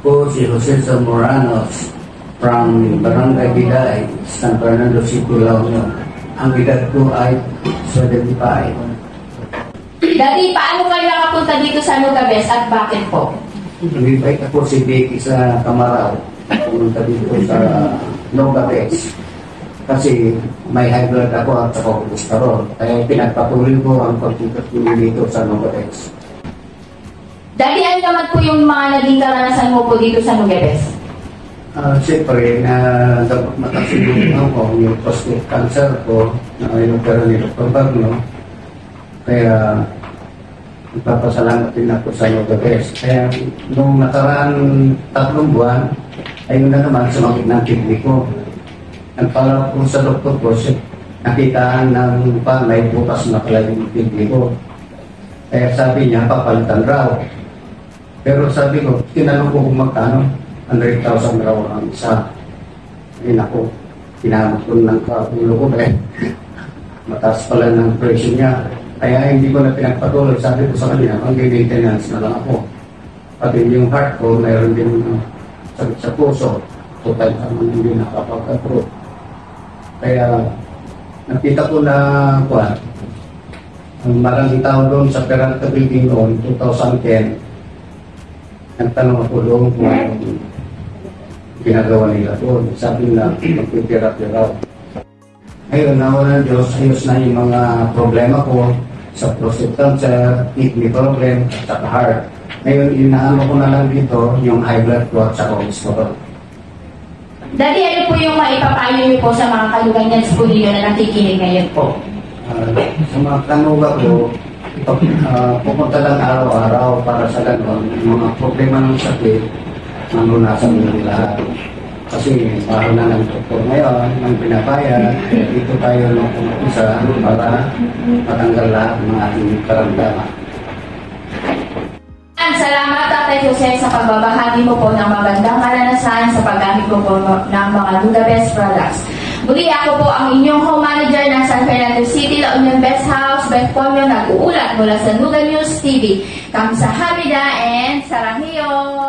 Ako si Jose Zamoranos from Barangay Biday, San Fernando City, La Union. Ang edad ko ay 75. Daddy, paano kayo nakapunta dito sa Nogales at bakit po? Nag-invite ako si Becky sa Camarao. Pumunta dito sa Nogales. Kasi may high blood ako at saka cholesterol. Kaya pinagpatuloy ko ang pagpunta ko dito sa Nogales. Daddy, ano naman po yung mga naging karanasan mo po dito sa Nogales? Siyempre, dapat matasin yung prostate cancer ko na inopera ni Dr. Bagno. Kaya nagpapasalamat din ako sa Nogales. Kaya nung nakaraan 3 buwan, ayun na naman sumakit ng kidney ko. Nagpala ko sa doktor ko, nakitaan ng may butas na pala yung kidney ko. Kaya sabi niya, papalitan raw. Pero sabi ko, tinanong ko kung magkano, 100,000 raw ang isa. Ayun ako, pinamot ko ng ulo ko dahil mataas pala ng presyo niya. Kaya hindi ko na pinagpatuloy. Sabi ko sa kanya, mag-maintenance na lang ako. Pati yung heart ko, mayroon din sakit sa puso. Total naman hindi nakapag-approve. Kaya nakita ko na ang maraming tao doon sa Peralta Building noon, 2010. Nagtanong ako doon kung ginagawa nila doon. Sabi na, magpipira-pira raw. Ngayon, nauna ng Diyos, ayos na yung mga problema ko sa prostate cancer, kidney problem, at saka heart. Ngayon, inaano ko na lang dito yung high blood ko at saka cholesterol. Daddy, ano po yung maipapayo niyo po sa mga kaluganyans po ninyo na nakikinig ngayon po? Sa mga kanuga ko, pupunta lang araw-araw para sa gano'n, mga problema ng sakit, manunasan nyo lahat. Kasi parang na ng doktor ngayon, ng pinabayad, dito tayo nung isa para matanggal lahat ng ating karamdaman. Salamat Tatay Jose sa pagbabahagi mo po ng magandang karanasan sa paggamit ko po ng mga Nogales products. Muli ako po ang inyong home manager ng San Fernando City, La Union Best House, Beth Pomyo, nag-uulat mula sa Nuga News TV. Kamsahamnida and Saranghayon!